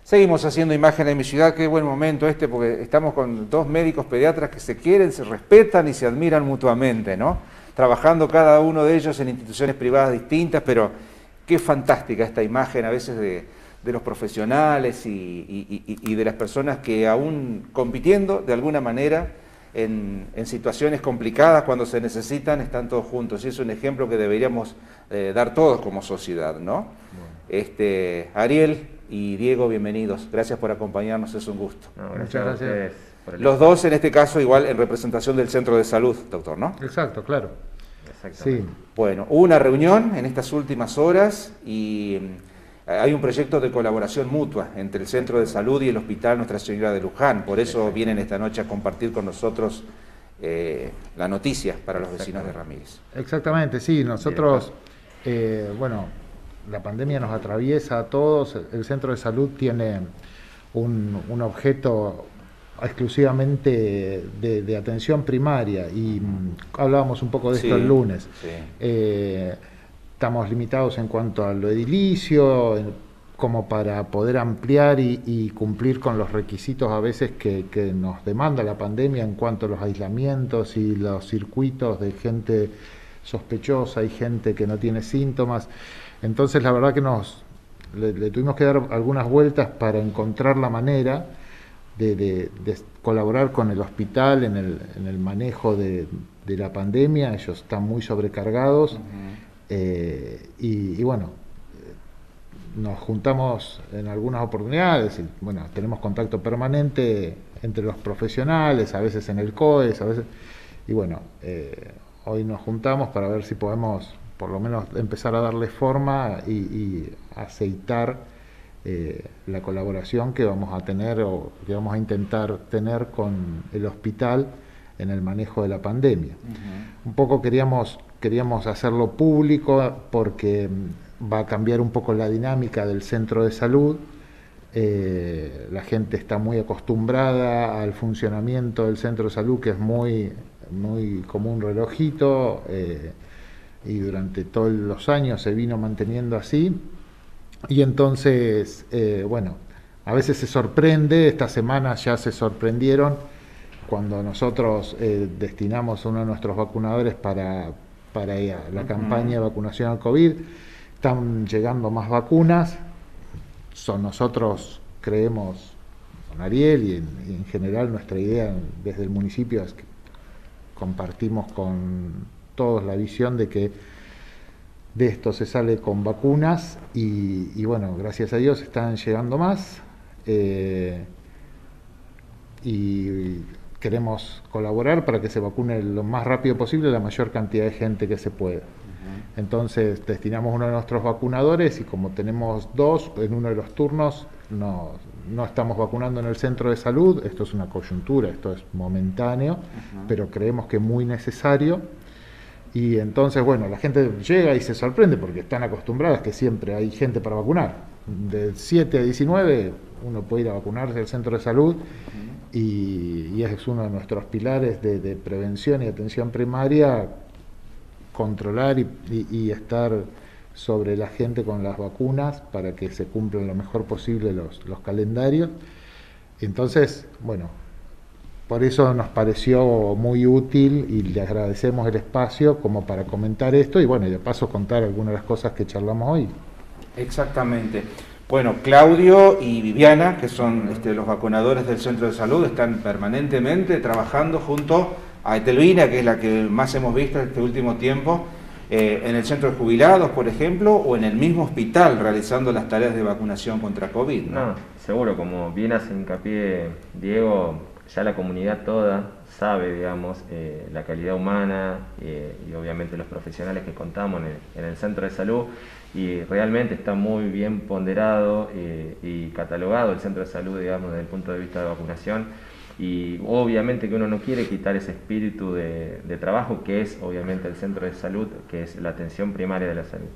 Seguimos haciendo imágenes de mi ciudad, qué buen momento este, porque estamos con dos médicos pediatras que se quieren, se respetan y se admiran mutuamente, ¿no? Trabajando cada uno de ellos en instituciones privadas distintas, pero qué fantástica esta imagen a veces de los profesionales y de las personas que aún compitiendo de alguna manera en situaciones complicadas cuando se necesitan, están todos juntos. Y es un ejemplo que deberíamos dar todos como sociedad, ¿no? Bueno. Ariel y Diego, bienvenidos. Gracias por acompañarnos, es un gusto. No, muchas gracias. Los dos, en este caso, igual en representación del Centro de Salud, doctor, ¿no? Exacto, claro. Exactamente. Sí. Bueno, hubo una reunión en estas últimas horas y hay un proyecto de colaboración mutua entre el Centro de Salud y el Hospital Nuestra Señora de Luján. Por eso vienen esta noche a compartir con nosotros la noticia para los vecinos de Ramírez. Exactamente, sí. Nosotros, bueno, la pandemia nos atraviesa a todos. El Centro de Salud tiene un objeto exclusivamente de atención primaria y hablábamos un poco de esto el lunes. Sí. Estamos limitados en cuanto a lo edilicio, como para poder ampliar y cumplir con los requisitos a veces que nos demanda la pandemia en cuanto a los aislamientos y los circuitos de gente sospechosa y gente que no tiene síntomas. Entonces la verdad que le tuvimos que dar algunas vueltas para encontrar la manera de colaborar con el hospital en el manejo de la pandemia. Ellos están muy sobrecargados. Y bueno, nos juntamos en algunas oportunidades y bueno, tenemos contacto permanente entre los profesionales, a veces en el COES, a veces, y bueno, hoy nos juntamos para ver si podemos por lo menos empezar a darle forma y aceitar la colaboración que vamos a tener o que vamos a intentar tener con el hospital en el manejo de la pandemia. Un poco queríamos hacerlo público porque va a cambiar un poco la dinámica del centro de salud. La gente está muy acostumbrada al funcionamiento del centro de salud, que es muy como un relojito, y durante todos los años se vino manteniendo así. Y entonces, bueno, a veces se sorprende, esta semana ya se sorprendieron cuando nosotros destinamos uno de nuestros vacunadores para la campaña de vacunación al COVID. Están llegando más vacunas. Nosotros creemos, con Ariel y en general nuestra idea desde el municipio es que compartimos con todos la visión de que de esto se sale con vacunas y bueno, gracias a Dios están llegando más y queremos colaborar para que se vacune lo más rápido posible la mayor cantidad de gente que se pueda. Entonces destinamos uno de nuestros vacunadores y como tenemos dos, en uno de los turnos no estamos vacunando en el centro de salud. Esto es una coyuntura, esto es momentáneo, pero creemos que es muy necesario. Y entonces, bueno, la gente llega y se sorprende porque están acostumbradas que siempre hay gente para vacunar. De 7 a 19 uno puede ir a vacunarse al centro de salud y es uno de nuestros pilares de prevención y atención primaria, controlar y estar sobre la gente con las vacunas para que se cumplan lo mejor posible los calendarios. Entonces, bueno, por eso nos pareció muy útil y le agradecemos el espacio como para comentar esto y bueno, y de paso contar algunas de las cosas que charlamos hoy. Exactamente. Bueno, Claudio y Viviana, que son los vacunadores del Centro de Salud, están permanentemente trabajando junto a Etelvina, que es la que más hemos visto este último tiempo, en el centro de jubilados, por ejemplo, o en el mismo hospital realizando las tareas de vacunación contra COVID, ¿no? No, seguro, como bien hace hincapié Diego, ya la comunidad toda sabe, digamos, la calidad humana y obviamente los profesionales que contamos en el centro de salud, y realmente está muy bien ponderado y catalogado el centro de salud, digamos, desde el punto de vista de vacunación, y obviamente que uno no quiere quitar ese espíritu de trabajo que es obviamente el centro de salud, que es la atención primaria de la salud.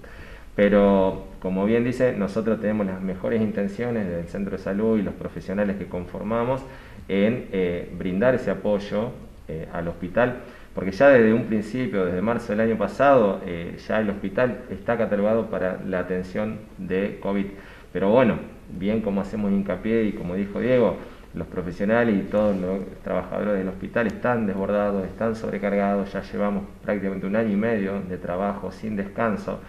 Pero, como bien dice, nosotros tenemos las mejores intenciones del centro de salud y los profesionales que conformamos en brindar ese apoyo al hospital, porque ya desde un principio, desde marzo del año pasado, ya el hospital está catalogado para la atención de COVID. Pero bueno, bien como hacemos hincapié y como dijo Diego, los profesionales y todos los trabajadores del hospital están desbordados, están sobrecargados, ya llevamos prácticamente 1 año y medio de trabajo sin descanso.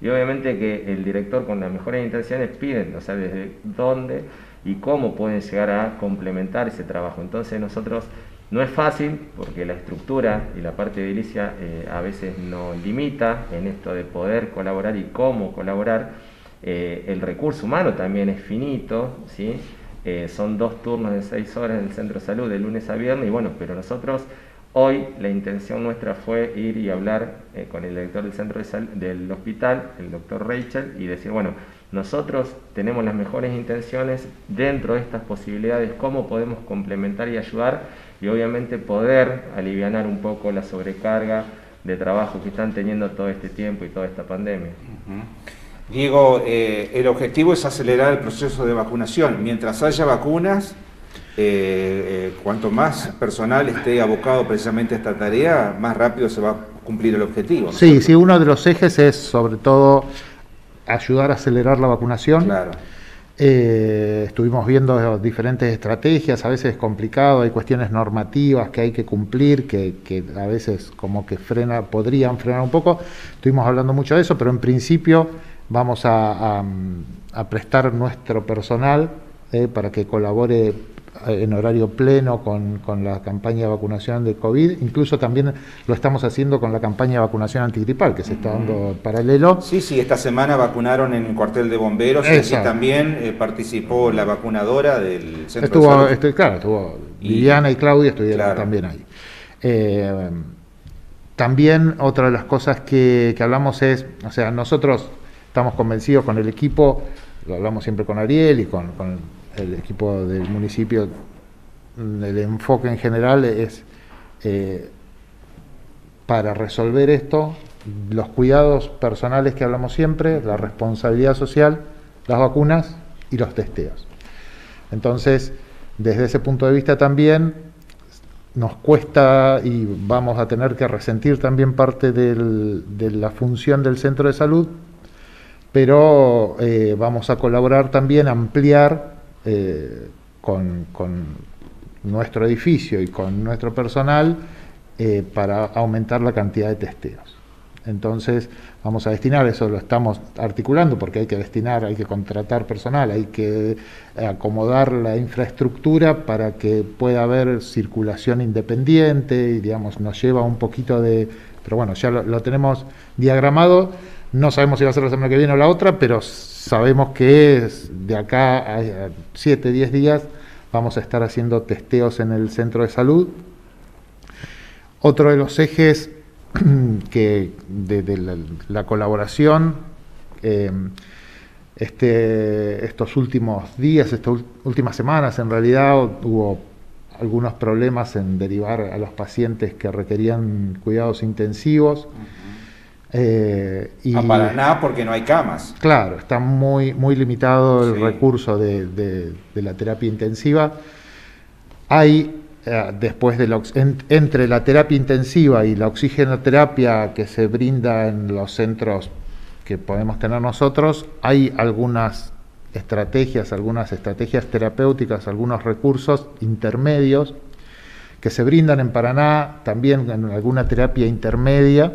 Y obviamente que el director con las mejores intenciones piden, o sea, desde dónde y cómo pueden llegar a complementar ese trabajo. Entonces nosotros, no es fácil porque la estructura y la parte edilicia a veces nos limita en esto de poder colaborar y cómo colaborar. El recurso humano también es finito, ¿sí? Son 2 turnos de 6 horas en el centro de salud de lunes a viernes y bueno, pero nosotros hoy la intención nuestra fue ir y hablar con el director del centro de salud del hospital, el doctor Rachel, y decir, bueno, nosotros tenemos las mejores intenciones dentro de estas posibilidades, cómo podemos complementar y ayudar y obviamente poder alivianar un poco la sobrecarga de trabajo que están teniendo todo este tiempo y toda esta pandemia. Diego, el objetivo es acelerar el proceso de vacunación. Mientras haya vacunas, cuanto más personal esté abocado precisamente a esta tarea, más rápido se va a cumplir el objetivo, ¿no? Sí, sí, uno de los ejes es sobre todo ayudar a acelerar la vacunación. Claro. Estuvimos viendo diferentes estrategias, a veces es complicado, hay cuestiones normativas que hay que cumplir, que a veces como que podrían frenar un poco. Estuvimos hablando mucho de eso, pero en principio vamos a prestar nuestro personal para que colabore en horario pleno con la campaña de vacunación de COVID. Incluso también lo estamos haciendo con la campaña de vacunación antigripal, que se está dando en paralelo. Sí, esta semana vacunaron en el cuartel de bomberos. Exacto. Y aquí también participó la vacunadora del centro de salud. Estuvo Viviana y Claudia estuvieron también ahí. También otra de las cosas que hablamos es, o sea, nosotros estamos convencidos con el equipo, lo hablamos siempre con Ariel y con el equipo del municipio, el enfoque en general es para resolver esto, los cuidados personales que hablamos siempre, la responsabilidad social, las vacunas y los testeos. Entonces, desde ese punto de vista también nos cuesta y vamos a tener que resentir también parte de la función del centro de salud, pero vamos a colaborar también, a ampliar con nuestro edificio y con nuestro personal para aumentar la cantidad de testeos. Entonces vamos a destinar, eso lo estamos articulando porque hay que contratar personal, hay que acomodar la infraestructura para que pueda haber circulación independiente y digamos nos lleva un poquito pero bueno, ya lo tenemos diagramado. No sabemos si va a ser la semana que viene o la otra, pero sabemos que de acá a 7, 10 días vamos a estar haciendo testeos en el centro de salud. Otro de los ejes que de la colaboración, estos últimos días, estas últimas semanas, en realidad hubo algunos problemas en derivar a los pacientes que requerían cuidados intensivos. A Paraná porque no hay camas. Claro, está muy limitado el recurso de la terapia intensiva. Hay, después entre la terapia intensiva y la oxigenoterapia que se brinda en los centros que podemos tener nosotros, hay algunas estrategias terapéuticas, algunos recursos intermedios que se brindan en Paraná, también en alguna terapia intermedia,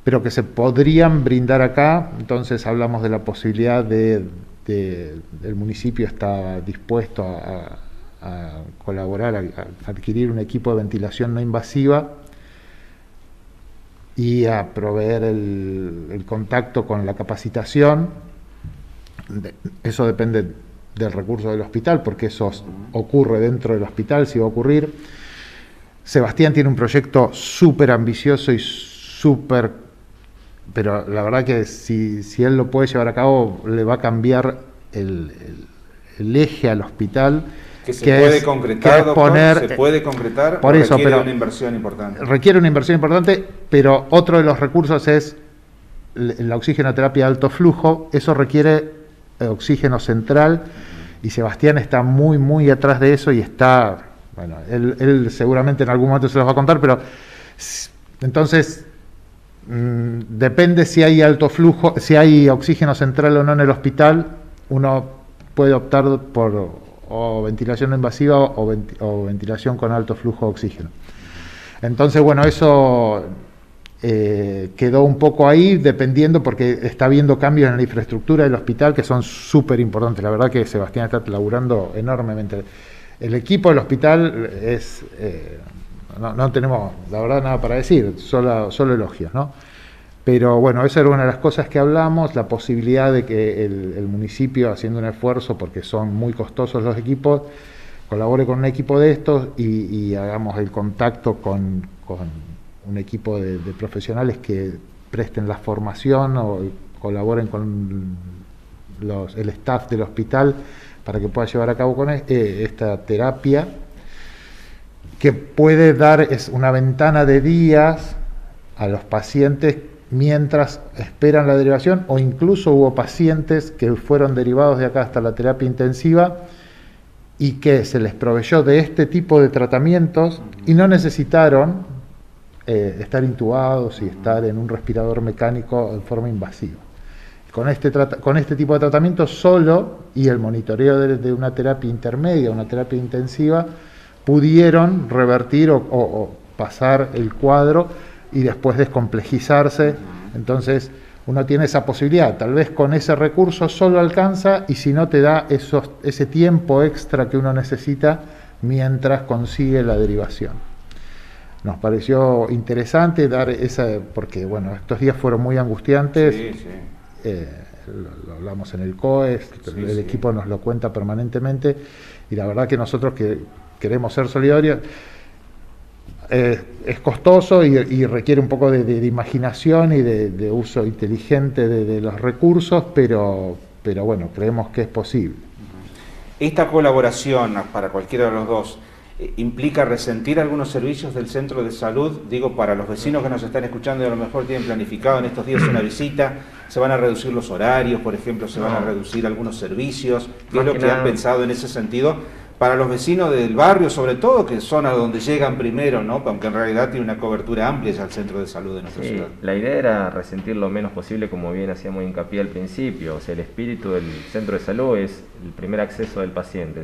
pero que se podrían brindar acá. Entonces hablamos de la posibilidad el municipio está dispuesto a colaborar, a adquirir un equipo de ventilación no invasiva y a proveer el contacto con la capacitación. Eso depende del recurso del hospital, porque eso ocurre dentro del hospital, si va a ocurrir. Sebastián tiene un proyecto súper ambicioso y pero la verdad que si él lo puede llevar a cabo, le va a cambiar el eje al hospital. Se puede concretar, doctor, se puede concretar, por eso, requiere una inversión importante. Requiere una inversión importante, pero otro de los recursos es la oxigenoterapia de alto flujo. Eso requiere oxígeno central y Sebastián está muy atrás de eso y está, bueno, él seguramente en algún momento se los va a contar, pero entonces depende si hay alto flujo, si hay oxígeno central o no en el hospital. Uno puede optar por o ventilación invasiva o ventilación con alto flujo de oxígeno. Entonces, bueno, eso quedó un poco ahí, dependiendo, porque está habiendo cambios en la infraestructura del hospital que son súper importantes. La verdad que Sebastián está laburando enormemente. El equipo del hospital es... no tenemos, la verdad, nada para decir, solo elogios, ¿no? Pero bueno, esa era una de las cosas que hablamos, la posibilidad de que el municipio, haciendo un esfuerzo, porque son muy costosos los equipos, colabore con un equipo de estos y hagamos el contacto con un equipo de profesionales que presten la formación o colaboren con el staff del hospital para que pueda llevar a cabo con esta terapia, que puede dar una ventana de días a los pacientes mientras esperan la derivación, o incluso hubo pacientes que fueron derivados de acá hasta la terapia intensiva y que se les proveyó de este tipo de tratamientos y no necesitaron estar intubados y estar en un respirador mecánico en forma invasiva. Con este tipo de tratamiento solo y el monitoreo de una terapia intermedia, una terapia intensiva, pudieron revertir o pasar el cuadro y después descomplejizarse. Entonces uno tiene esa posibilidad, tal vez con ese recurso solo alcanza, y si no te da ese tiempo extra que uno necesita mientras consigue la derivación. Nos pareció interesante dar porque bueno, estos días fueron muy angustiantes. Sí, sí. Lo hablamos en el COES, el equipo nos lo cuenta permanentemente, y la verdad que nosotros que queremos ser solidarios, es costoso y requiere un poco de imaginación y de uso inteligente de los recursos, pero bueno, creemos que es posible. Esta colaboración para cualquiera de los dos implica resentir algunos servicios del centro de salud, digo, para los vecinos que nos están escuchando y a lo mejor tienen planificado en estos días una visita. ¿Se van a reducir los horarios, por ejemplo? ¿Se van a reducir algunos servicios? ¿Qué es lo que han pensado en ese sentido para los vecinos del barrio, sobre todo, que son a donde llegan primero, ¿no? Aunque en realidad tiene una cobertura amplia ya el centro de salud de nuestra ciudad? La idea era resentir lo menos posible, como bien hacíamos hincapié al principio. O sea, el espíritu del centro de salud es el primer acceso del paciente,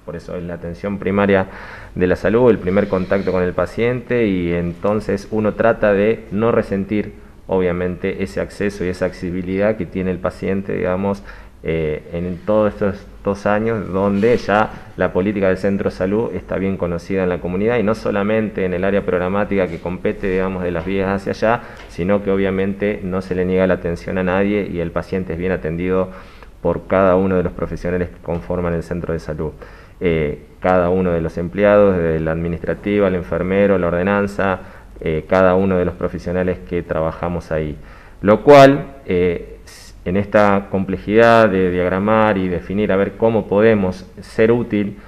por eso es la atención primaria de la salud, el primer contacto con el paciente, y entonces uno trata de no resentir, obviamente, ese acceso y esa accesibilidad que tiene el paciente, digamos, en todos estos 2 años donde ya la política del centro de salud está bien conocida en la comunidad, y no solamente en el área programática que compete, digamos, de las vías hacia allá, sino que obviamente no se le niega la atención a nadie y el paciente es bien atendido por cada uno de los profesionales que conforman el centro de salud. Cada uno de los empleados, desde la administrativa, el enfermero, la ordenanza, cada uno de los profesionales que trabajamos ahí. Lo cual, en esta complejidad de diagramar y definir a ver cómo podemos ser útil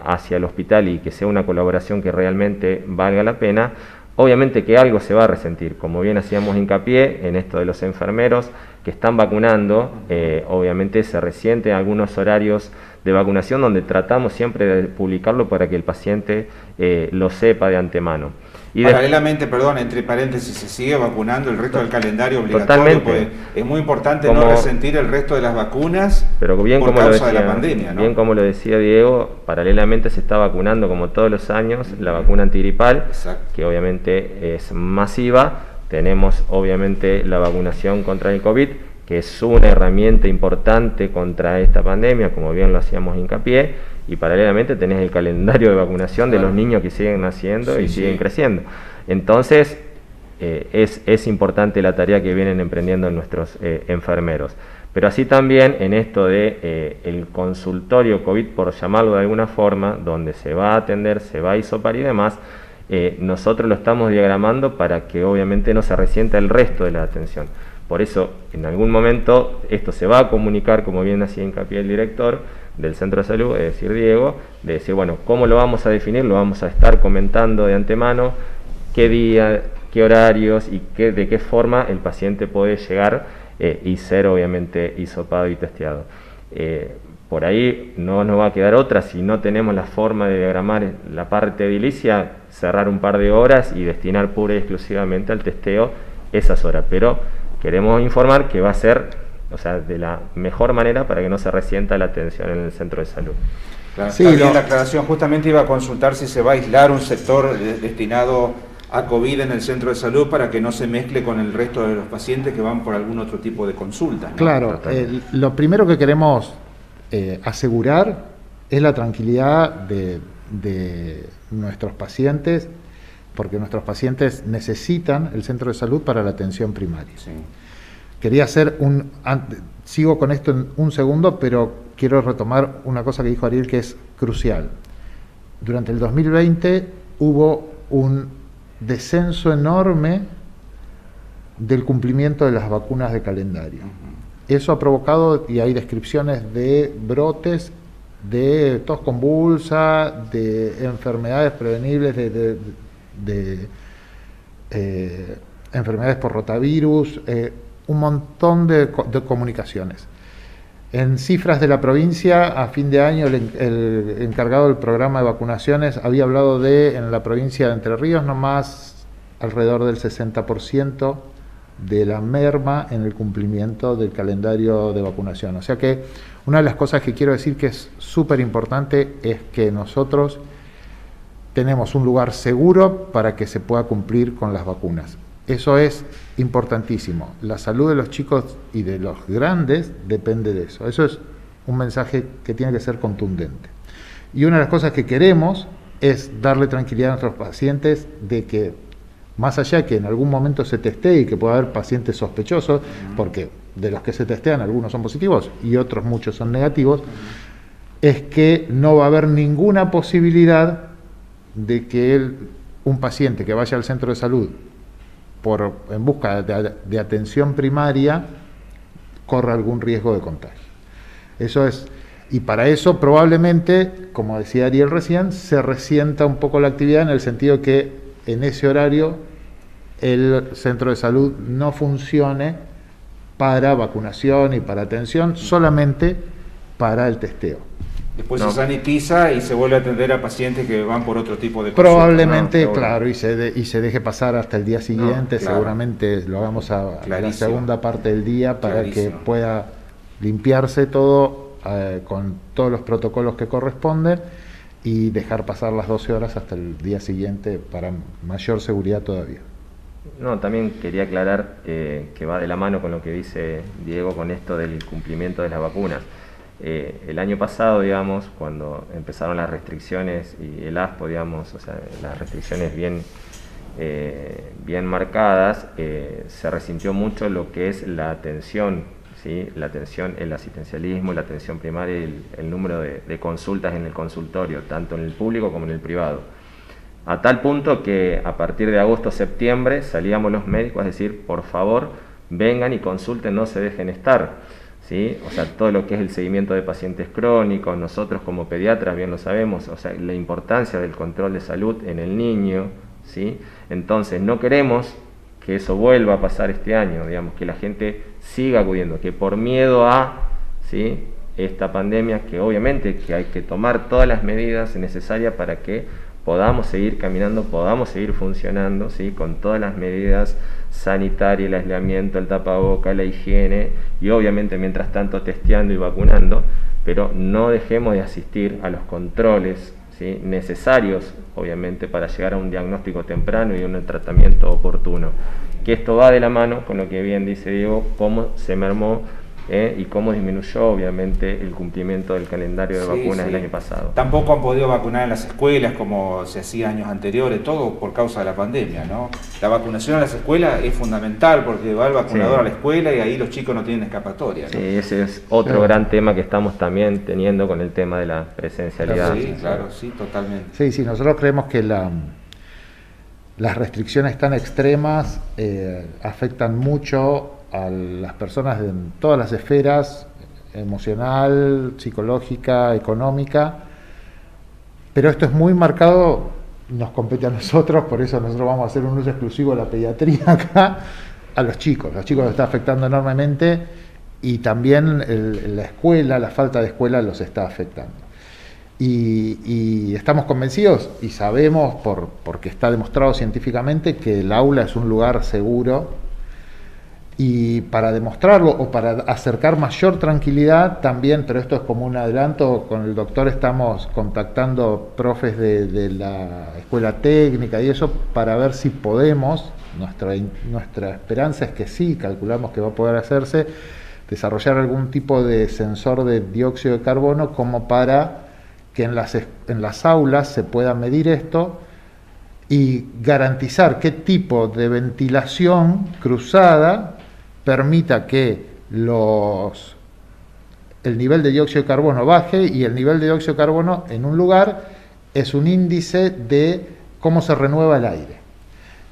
hacia el hospital y que sea una colaboración que realmente valga la pena, obviamente que algo se va a resentir, como bien hacíamos hincapié en esto de los enfermeros que están vacunando. Obviamente se resienten algunos horarios de vacunación donde tratamos siempre de publicarlo para que el paciente lo sepa de antemano. Y paralelamente, perdón, entre paréntesis, se sigue vacunando el resto del calendario obligatorio. Totalmente. Porque es muy importante no resentir el resto de las vacunas, pero bien por como causa lo decía, de la pandemia, ¿no? Bien como lo decía Diego, paralelamente se está vacunando, como todos los años, la vacuna antigripal, que obviamente es masiva. Tenemos obviamente la vacunación contra el COVID, que es una herramienta importante contra esta pandemia, como bien lo hacíamos hincapié, y paralelamente tenés el calendario de vacunación de los niños que siguen naciendo y siguen creciendo. Entonces, es importante la tarea que vienen emprendiendo nuestros enfermeros. Pero así también en esto de el consultorio COVID, por llamarlo de alguna forma, donde se va a atender, se va a hisopar y demás, nosotros lo estamos diagramando para que obviamente no se resienta el resto de la atención. Por eso, en algún momento, esto se va a comunicar, como bien hacía hincapié el director del centro de salud, es decir, Diego, de decir, bueno, ¿cómo lo vamos a definir? Lo vamos a estar comentando de antemano, qué día, qué horarios y de qué forma el paciente puede llegar y ser obviamente hisopado y testeado. Por ahí no nos va a quedar otra, si no tenemos la forma de diagramar la parte edilicia, cerrar un par de horas y destinar pura y exclusivamente al testeo esas horas. Pero queremos informar que va a ser o sea, de la mejor manera para que no se resienta la atención en el centro de salud. Claro, sí, la aclaración, justamente iba a consultar si se va a aislar un sector destinado a COVID en el centro de salud para que no se mezcle con el resto de los pacientes que van por algún otro tipo de consulta, ¿no? Claro, lo primero que queremos asegurar es la tranquilidad de nuestros pacientes, porque nuestros pacientes necesitan el centro de salud para la atención primaria. Sí. Quería hacer sigo con esto en un segundo, pero quiero retomar una cosa que dijo Ariel que es crucial. Durante el 2020 hubo un descenso enorme del cumplimiento de las vacunas de calendario. Eso ha provocado, y hay descripciones de brotes de tos convulsa, de enfermedades prevenibles, de enfermedades por rotavirus, un montón de comunicaciones. En cifras de la provincia, a fin de año, el encargado del programa de vacunaciones había hablado en la provincia de Entre Ríos, nomás alrededor del 60% de la merma en el cumplimiento del calendario de vacunación. O sea que una de las cosas que quiero decir que es súper importante es que nosotros tenemos un lugar seguro para que se pueda cumplir con las vacunas. Eso es importantísimo. La salud de los chicos y de los grandes depende de eso. Eso es un mensaje que tiene que ser contundente. Y una de las cosas que queremos es darle tranquilidad a nuestros pacientes de que, más allá de que en algún momento se testee y que pueda haber pacientes sospechosos, porque de los que se testean algunos son positivos y otros muchos son negativos, es que no va a haber ninguna posibilidad de que un paciente que vaya al centro de salud en busca de atención primaria corra algún riesgo de contagio. Eso es, y para eso probablemente, como decía Ariel recién, se resienta un poco la actividad en el sentido de que en ese horario el centro de salud no funcione para vacunación y para atención, solamente para el testeo. Después se sanitiza y se vuelve a atender a pacientes que van por otro tipo de consulta. Probablemente, claro, y se deje pasar hasta el día siguiente, claro. Seguramente lo hagamos a la segunda parte del día para que pueda limpiarse todo con todos los protocolos que corresponden y dejar pasar las 12 horas hasta el día siguiente para mayor seguridad todavía. No, también quería aclarar que va de la mano con lo que dice Diego con esto del cumplimiento de las vacunas. El año pasado, digamos, cuando empezaron las restricciones y el ASPO, digamos, o sea, las restricciones bien marcadas, se resintió mucho lo que es la atención, ¿sí? La atención, el asistencialismo, la atención primaria y el número de consultas en el consultorio, tanto en el público como en el privado. A tal punto que a partir de agosto-septiembre salíamos los médicos a decir, por favor, vengan y consulten, no se dejen estar. ¿Sí? O sea, todo lo que es el seguimiento de pacientes crónicos, nosotros como pediatras bien lo sabemos, o sea, la importancia del control de salud en el niño, ¿sí? Entonces no queremos que eso vuelva a pasar este año, digamos, que la gente siga acudiendo, que por miedo a, ¿sí?, esta pandemia, que obviamente que hay que tomar todas las medidas necesarias para que podamos seguir caminando, podamos seguir funcionando, ¿sí?, con todas las medidas sanitarias, el aislamiento, el tapaboca, la higiene y obviamente mientras tanto testeando y vacunando, pero no dejemos de asistir a los controles, ¿sí?, necesarios obviamente para llegar a un diagnóstico temprano y un tratamiento oportuno. Que esto va de la mano con lo que bien dice Diego, cómo se mermó y cómo disminuyó obviamente el cumplimiento del calendario de vacunas del año pasado. Tampoco han podido vacunar en las escuelas como se hacía años anteriores, todo por causa de la pandemia, ¿no? La vacunación en las escuelas es fundamental porque va el vacunador a la escuela y ahí los chicos no tienen escapatoria, ¿no? Sí, ese es otro gran tema que estamos también teniendo con el tema de la presencialidad. Sí, claro, sí, totalmente. Sí, nosotros creemos que las restricciones tan extremas afectan mucho a las personas en todas las esferas, emocional, psicológica, económica, pero esto es muy marcado, nos compete a nosotros, por eso nosotros vamos a hacer un uso exclusivo de la pediatría acá, a los chicos los está afectando enormemente y también la escuela, la falta de escuela los está afectando. Y estamos convencidos y sabemos, porque está demostrado científicamente, que el aula es un lugar seguro Y para demostrarlo o para acercar mayor tranquilidad también, pero esto es como un adelanto, con el doctor estamos contactando profes de la escuela técnica y eso para ver si podemos, nuestra esperanza es que sí, calculamos que va a poder hacerse, desarrollar algún tipo de sensor de dióxido de carbono como para que en las aulas se pueda medir esto y garantizar qué tipo de ventilación cruzada permita que el nivel de dióxido de carbono baje, y el nivel de dióxido de carbono en un lugar es un índice de cómo se renueva el aire.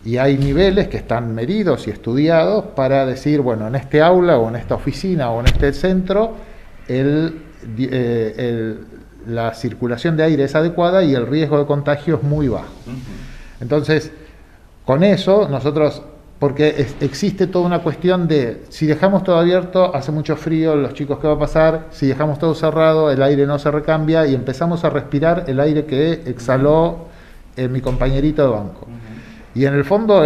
Y hay niveles que están medidos y estudiados para decir, bueno, en este aula o en esta oficina o en este centro la circulación de aire es adecuada y el riesgo de contagio es muy bajo. Entonces, con eso nosotros... Porque existe toda una cuestión de, si dejamos todo abierto, hace mucho frío, los chicos, ¿qué va a pasar? Si dejamos todo cerrado, el aire no se recambia y empezamos a respirar el aire que exhaló mi compañerito de banco. Y en el fondo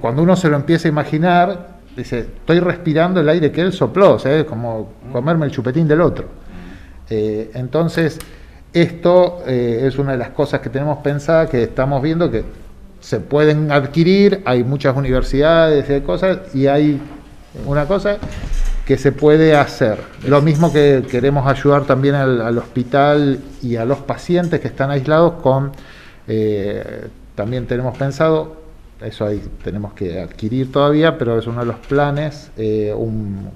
cuando uno se lo empieza a imaginar, dice, estoy respirando el aire que él sopló, ¿sabes? Como comerme el chupetín del otro. Entonces, esto es una de las cosas que tenemos pensada, que estamos viendo que se pueden adquirir, hay muchas universidades y cosas, y hay una cosa que se puede hacer. Lo mismo que queremos ayudar también al hospital y a los pacientes que están aislados con, también tenemos pensado, eso ahí tenemos que adquirir todavía, pero es uno de los planes,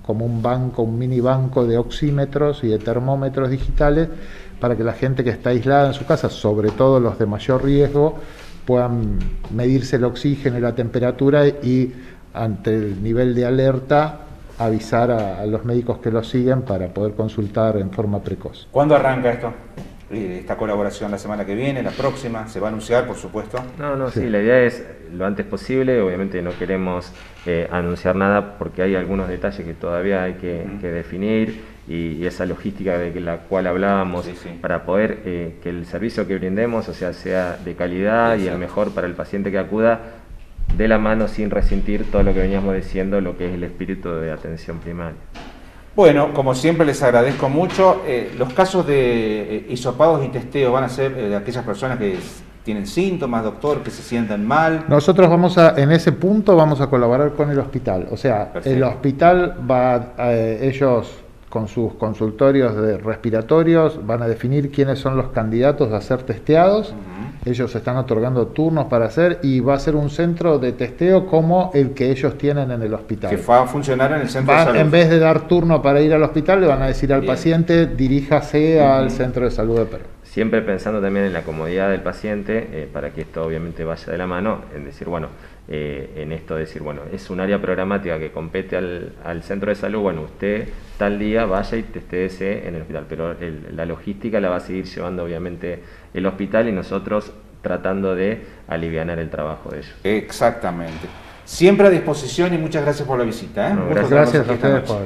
como un banco, un mini banco de oxímetros y de termómetros digitales, para que la gente que está aislada en su casa, sobre todo los de mayor riesgo, puedan medirse el oxígeno y la temperatura y ante el nivel de alerta avisar a los médicos que lo siguen para poder consultar en forma precoz. ¿Cuándo arranca esto? Esta colaboración, la semana que viene, la próxima, ¿se va a anunciar, por supuesto? Sí, la idea es lo antes posible. Obviamente no queremos anunciar nada porque hay algunos detalles que todavía hay que definir, y esa logística de la cual hablábamos, para poder que el servicio que brindemos, o sea de calidad y el mejor para el paciente que acuda, de la mano sin resentir todo lo que veníamos diciendo, lo que es el espíritu de atención primaria. Bueno, como siempre les agradezco mucho. Los casos de hisopados y testeo van a ser de aquellas personas que tienen síntomas, doctor, que se sientan mal. Nosotros en ese punto vamos a colaborar con el hospital. O sea, perfecto. El hospital ellos con sus consultorios respiratorios van a definir quiénes son los candidatos a ser testeados. Ellos están otorgando turnos para hacer, y va a ser un centro de testeo como el que ellos tienen en el hospital. Que va a funcionar en el centro de salud. En vez de dar turno para ir al hospital, le van a decir al paciente, diríjase al centro de salud de Perú. Siempre pensando también en la comodidad del paciente, para que esto obviamente vaya de la mano, en decir, bueno, en esto decir, bueno, es un área programática que compete al centro de salud, bueno, usted tal día vaya y testéese en el hospital, pero la logística la va a seguir llevando obviamente el hospital, y nosotros tratando de alivianar el trabajo de ellos. Exactamente. Siempre a disposición, y muchas gracias por la visita. Gracias a ustedes por